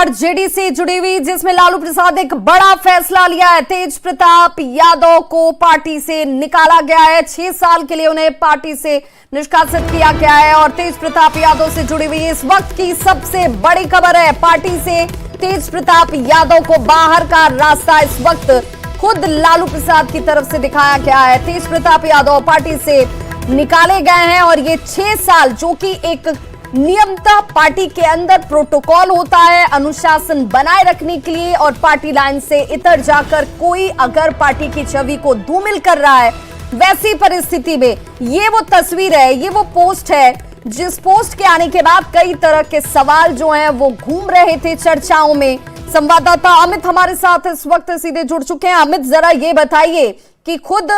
RJD से जुड़ी हुई, जिसमें लालू प्रसाद एक बड़ा फैसला लिया है। तेज प्रताप यादव को पार्टी से निकाला गया है। 6 साल के लिए उन्हें पार्टी से निष्कासित किया गया है। और तेज प्रताप यादव से जुड़ी हुई इस वक्त की सबसे बड़ी खबर है, पार्टी से तेज प्रताप यादव को बाहर का रास्ता इस वक्त खुद लालू प्रसाद की तरफ से दिखाया गया है। तेज प्रताप यादव पार्टी से निकाले गए हैं और ये 6 साल, जो कि एक नियमतः पार्टी के अंदर प्रोटोकॉल होता है अनुशासन बनाए रखने के लिए, और पार्टी लाइन से इतर जाकर कोई अगर पार्टी की छवि को धूमिल कर रहा है, वैसी परिस्थिति में ये वो तस्वीर है, ये वो पोस्ट है, जिस पोस्ट के आने के बाद कई तरह के सवाल जो हैं वो घूम रहे थे चर्चाओं में। संवाददाता अमित हमारे साथ इस वक्त सीधे जुड़ चुके हैं। अमित, जरा ये बताइए कि खुद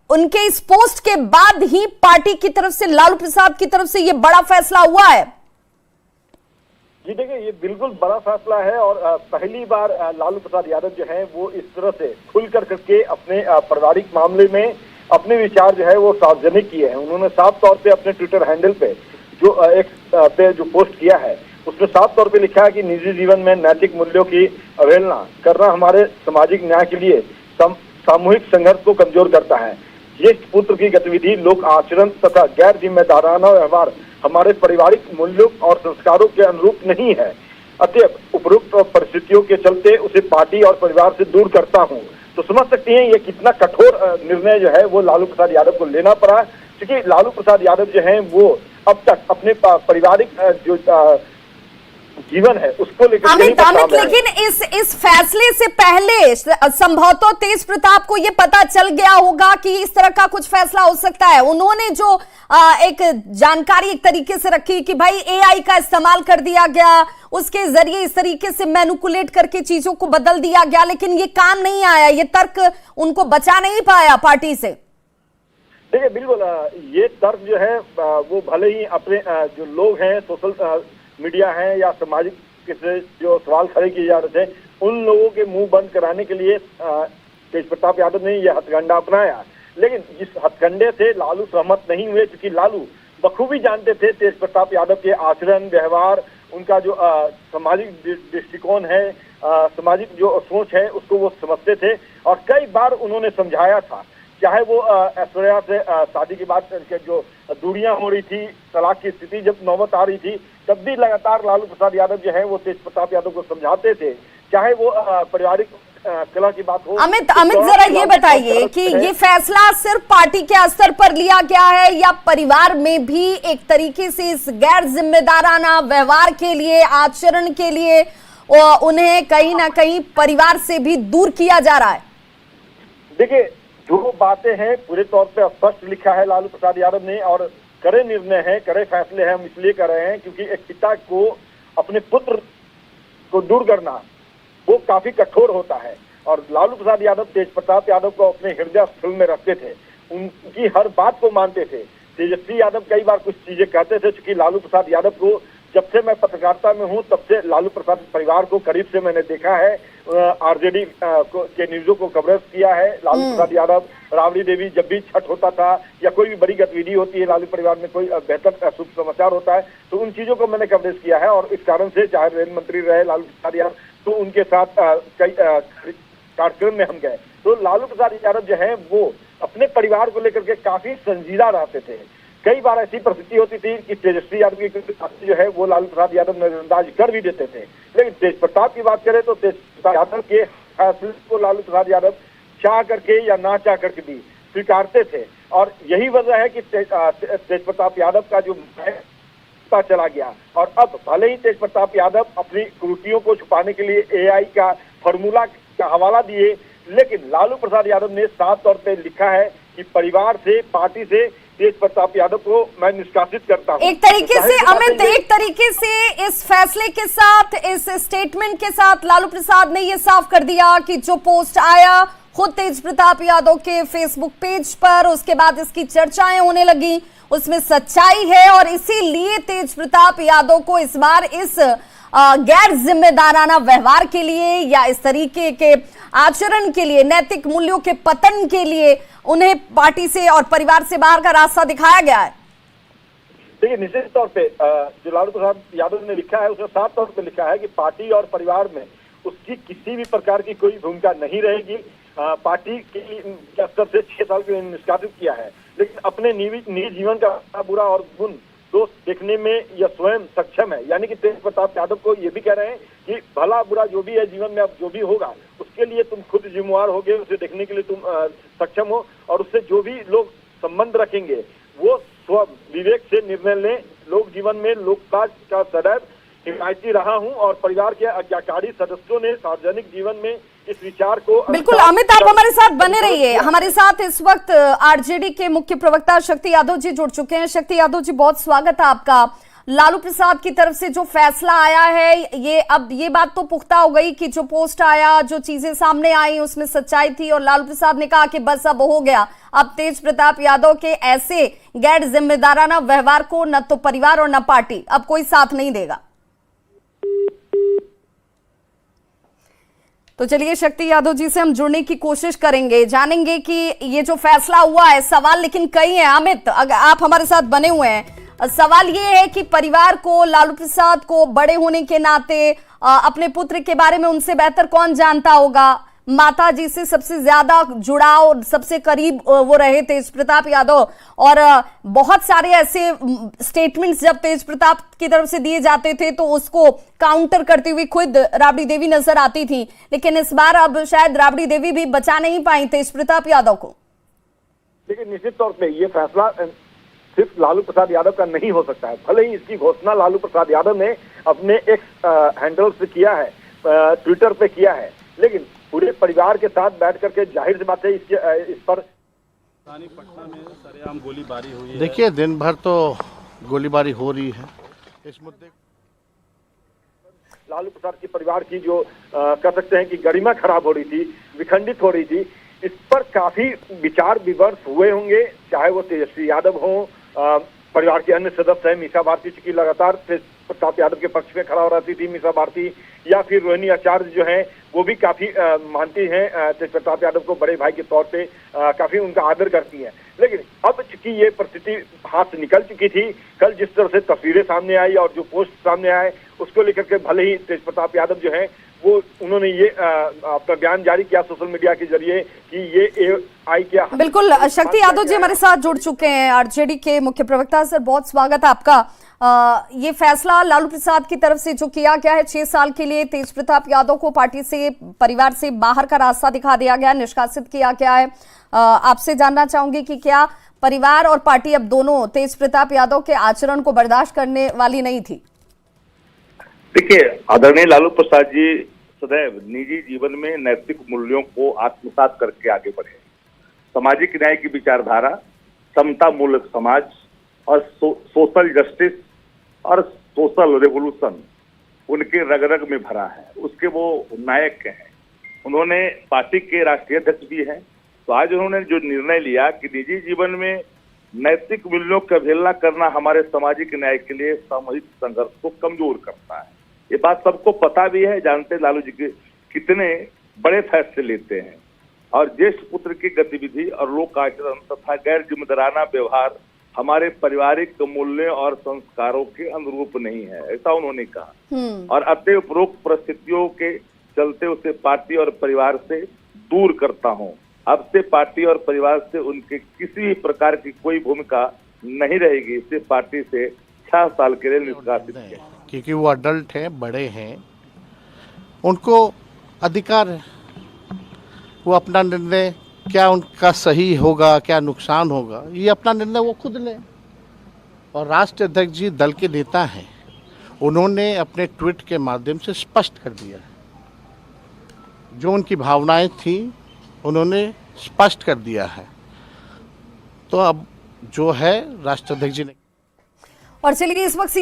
उनके इस पोस्ट के बाद ही पार्टी की तरफ से, लालू प्रसाद की तरफ से ये बड़ा फैसला हुआ है। जी देखिए, ये बिल्कुल बड़ा फैसला है और पहली बार लालू प्रसाद यादव जो है वो इस तरह से खुल करके अपने पारिवारिक मामले में अपने विचार जो है वो सार्वजनिक किए हैं। उन्होंने साफ तौर पे अपने ट्विटर हैंडल पे जो पोस्ट किया है उसमें साफ तौर पे लिखा है कि निजी जीवन में नैतिक मूल्यों की अवहेलना करना हमारे सामाजिक न्याय के लिए सामूहिक संघर्ष को कमजोर करता है। ज्येष्ठ पुत्र की गतिविधि, लोक आचरण तथा गैर जिम्मेदाराना व्यवहार हमारे पारिवारिक मूल्यों और संस्कारों के अनुरूप नहीं है। अतएव उपरोक्त परिस्थितियों के चलते उसे पार्टी और परिवार से दूर करता हूं। तो समझ सकती हैं ये कितना कठोर निर्णय जो है वो लालू प्रसाद यादव को लेना पड़ा, क्योंकि लालू प्रसाद यादव जो है वो अब तक अपने पारिवारिक जो जीवन है उसको लेकर अमित, लेकिन इस फैसले से पहले संभवतः तेज प्रताप को ये पता चल गया होगा कि इस तरह का कुछ फैसला हो सकता है। उन्होंने जो एक जानकारी एक तरीके से रखी कि भाई एआई का इस्तेमाल कर दिया गया, उसके जरिए इस तरीके से मैनिपुलेट करके चीजों को बदल दिया गया, लेकिन ये काम नहीं आया, ये तर्क उनको बचा नहीं पाया पार्टी से। देखिए, बिल्कुल ये तर्क जो है वो भले ही अपने जो लोग हैं, सोशल मीडिया है या सामाजिक से जो सवाल खड़े किए जा रहे थे, उन लोगों के मुंह बंद कराने के लिए तेज प्रताप यादव ने यह हथकंडा अपनाया। लेकिन इस हथकंडे से लालू सहमत नहीं हुए, क्योंकि लालू बखूबी जानते थे तेज प्रताप यादव के आचरण, व्यवहार, उनका जो सामाजिक दृष्टिकोण है, सामाजिक जो सोच है उसको वो समझते थे। और कई बार उन्होंने समझाया था, चाहे वो ऐश्वर्या से शादी के बाद जो दूरियां हो रही थी, तलाक की स्थिति जब नौबत आ रही थी, तब भी लगातार लालू प्रसाद यादव जो है वो तेज प्रताप यादव को समझाते थे। चाहे वो पारिवारिक कला की बात हो। अमित, जरा ये बताइए कि ये फैसला सिर्फ पार्टी के स्तर पर लिया गया है या परिवार में भी एक तरीके से इस गैर जिम्मेदाराना व्यवहार के लिए, आचरण के लिए उन्हें कहीं ना कहीं परिवार से भी दूर किया जा रहा है? देखिए, जो बातें हैं पूरे तौर पे स्पष्ट लिखा है लालू प्रसाद यादव ने, और कड़े निर्णय हैं, कड़े फैसले हैं हम इसलिए कर रहे हैं क्योंकि एक पिता को अपने पुत्र को दूर करना वो काफी कठोर होता है। और लालू प्रसाद यादव तेज प्रताप यादव को अपने हृदय स्थल में रखते थे, उनकी हर बात को मानते थे। तेजस्वी यादव कई बार कुछ चीजें कहते थे, क्योंकि लालू प्रसाद यादव को जब से मैं पत्रकारिता में हूं तब से लालू प्रसाद परिवार को करीब से मैंने देखा है। आरजेडी के न्यूज़ों को कवरेज किया है लालू प्रसाद यादव। राबड़ी देवी जब भी छठ होता था या कोई भी बड़ी गतिविधि होती है, लालू परिवार में कोई बेहतर शुभ समाचार होता है, तो उन चीजों को मैंने कवरेज किया है। और इस कारण से चाहे रेल मंत्री रहे लालू प्रसाद यादव, तो उनके साथ कई कार्यक्रम में हम गए। तो लालू प्रसाद यादव जो है वो अपने परिवार को लेकर के काफी संजीदा रहते थे। कई बार ऐसी परिस्थिति होती थी कि तेजस्वी यादव की जो है वो लालू प्रसाद यादव नजरअंदाज कर भी देते थे। लेकिन तेज प्रताप की बात करें तो तेज प्रताप यादव के फैसले को लालू प्रसाद यादव चाह करके या ना चाह करके भी स्वीकारते थे। और यही वजह है कि तेज प्रताप यादव का जो पता चला गया। और अब भले ही तेज प्रताप यादव अपनी त्रुटियों को छुपाने के लिए एआई का फॉर्मूला का हवाला दिए, लेकिन लालू प्रसाद यादव ने साफ तौर पर लिखा है कि परिवार से, पार्टी से तेज प्रताप यादव को मैं निष्कासित करता हूं। एक तरीके से अमित, एक तरीके से इस फैसले के साथ, इस स्टेटमेंट के साथ लालू प्रसाद ने ये साफ कर दिया कि जो पोस्ट आया खुद तेज प्रताप यादव के फेसबुक पेज पर, उसके बाद इसकी चर्चाएं होने लगी, उसमें सच्चाई है। और इसीलिए तेज प्रताप यादव को इस बार इस गैर जिम्मेदाराना व्यवहार के लिए या इस तरीके के आचरण के लिए, नैतिक मूल्यों के पतन के लिए उन्हें पार्टी से और परिवार से बाहर का रास्ता दिखाया गया है। देखिए निश्चित तौर पे जो लालू प्रसाद यादव ने लिखा है उसने साफ तौर पे लिखा है कि पार्टी और परिवार में उसकी किसी भी प्रकार की कोई भूमिका नहीं रहेगी। पार्टी के स्तर से 6 साल के लिए निष्कासित किया है, लेकिन अपने निजी जीवन का बुरा और गुण दोष देखने में यह स्वयं सक्षम है। यानी कि तेज प्रताप यादव को ये भी कह रहे हैं कि भला बुरा जो भी है जीवन में, अब जो भी होगा उसके लिए तुम खुद जिम्मेवार होगे, उसे देखने के लिए तुम सक्षम हो, और उससे जो भी लोग संबंध रखेंगे वो स्व विवेक से निर्णय लें। लोक जीवन में लोकतांत्र का सदैव हिमायती रहा हूं और परिवार के आज्ञाकारी सदस्यों ने सार्वजनिक जीवन में इस विचार को बिल्कुल। अमित, आप हमारे साथ बने रहिए। हमारे साथ इस वक्त आरजेडी के मुख्य प्रवक्ता शक्ति यादव जी जुड़ चुके हैं। शक्ति यादव जी, बहुत स्वागत है आपका। लालू प्रसाद की तरफ से जो फैसला आया है, ये अब ये बात तो पुख्ता हो गई कि जो पोस्ट आया, जो चीजें सामने आई उसमें सच्चाई थी और लालू प्रसाद ने कहा कि बस अब हो गया, अब तेज प्रताप यादव के ऐसे गैर जिम्मेदाराना व्यवहार को न तो परिवार और न पार्टी अब कोई साथ नहीं देगा। तो चलिए शक्ति यादव जी से हम जुड़ने की कोशिश करेंगे, जानेंगे कि ये जो फैसला हुआ है, सवाल लेकिन कई हैं। अमित, अगर आप हमारे साथ बने हुए हैं, सवाल ये है कि परिवार को, लालू प्रसाद को बड़े होने के नाते अपने पुत्र के बारे में उनसे बेहतर कौन जानता होगा। माता जी से सबसे ज्यादा जुड़ाव, सबसे करीब वो रहे तेज प्रताप यादव, और बहुत सारे ऐसे स्टेटमेंट्स जब तेज प्रताप की तरफ से दिए जाते थे तो उसको काउंटर करती हुई खुद राबड़ी देवी नजर आती थी, लेकिन इस बार अब शायद राबड़ी देवी भी बचा नहीं पाई तेज प्रताप यादव को। लेकिन निश्चित तौर पे ये फैसला सिर्फ लालू प्रसाद यादव का नहीं हो सकता है। भले ही इसकी घोषणा लालू प्रसाद यादव ने अपने एक्स हैंडल से किया है, ट्विटर पे किया है, लेकिन पूरे परिवार के साथ बैठ करके जाहिर सी बात है इस पर पटना में सरेआम गोलीबारी हुई है। देखिए, दिन भर तो गोलीबारी हो रही है। इस मुद्दे लालू प्रसाद के परिवार की जो कह सकते हैं कि गरिमा खराब हो रही थी, विखंडित हो रही थी, इस पर काफी विचार विमर्श हुए होंगे, चाहे वो तेजस्वी यादव हो, परिवार के अन्य सदस्य हैं, मीसा भारती की लगातार तेज प्रताप यादव के पक्ष में खड़ा हो रहती थी मीसा भारती, या फिर रोहिणी आचार्य जो हैं वो भी काफी मानती हैं तेज प्रताप यादव को, बड़े भाई के तौर पे काफी उनका आदर करती हैं। लेकिन अब चूंकि ये परिस्थिति हाथ से निकल चुकी थी, कल जिस तरह से तस्वीरें सामने आई और जो पोस्ट सामने आए उसको लेकर के भले ही तेज प्रताप यादव जो है वो उन्होंने ये अपना बयान जारी किया सोशल मीडिया के जरिए कि ये आई क्या। बिल्कुल, शक्ति यादव जी हमारे साथ जुड़ चुके हैं, आरजेडी के मुख्य प्रवक्ता। सर, बहुत स्वागत है आपका। ये फैसला लालू प्रसाद की तरफ से जो किया गया है, 6 साल के लिए तेज प्रताप यादव को पार्टी से, परिवार से बाहर का रास्ता दिखा दिया गया, निष्कासित किया गया है। आपसे जानना चाहूंगी कि क्या परिवार और पार्टी अब दोनों तेज प्रताप यादव के आचरण को बर्दाश्त करने वाली नहीं थी? देखिए, आदरणीय लालू प्रसाद जी सदैव निजी जीवन में नैतिक मूल्यों को आत्मसात करके आगे बढ़े। सामाजिक न्याय की विचारधारा, समता मूलक समाज और सोशल जस्टिस और सोशल रेवोल्यूशन उनके रग रग में भरा है, उसके वो नायक हैं। उन्होंने पार्टी के राष्ट्रीय अध्यक्ष भी हैं, तो आज उन्होंने जो निर्णय लिया कि निजी जीवन में नैतिक मूल्यों की अवहेलना करना हमारे सामाजिक न्याय के लिए सामूहिक संघर्ष को कमजोर करता है। ये बात सबको पता भी है, जानते लालू जी के कितने बड़े फैसले लेते हैं, और ज्येष्ठ पुत्र की गतिविधि और लोक आचरण तथा गैर जिम्मेदाराना व्यवहार हमारे पारिवारिक मूल्यों और संस्कारों के अनुरूप नहीं है, ऐसा उन्होंने कहा। और अतः उपरोक्त परिस्थितियों के चलते उसे पार्टी और परिवार से दूर करता हूं। अब से पार्टी और परिवार से उनके किसी भी प्रकार की कोई भूमिका नहीं रहेगी। इसे पार्टी से 6 साल के लिए निष्कासित किया, क्योंकि वो अडल्ट हैं, बड़े हैं, उनको अधिकार है, वो अपना निर्णय, क्या उनका सही होगा, क्या नुकसान होगा, ये अपना निर्णय वो खुद लें। और राष्ट्रीय अध्यक्ष जी दल के नेता हैं, उन्होंने अपने ट्वीट के माध्यम से स्पष्ट कर दिया है, जो उनकी भावनाएं थी उन्होंने स्पष्ट कर दिया है। तो अब जो है राष्ट्रीय अध्यक्ष जी ने, और चलिए इस वक्त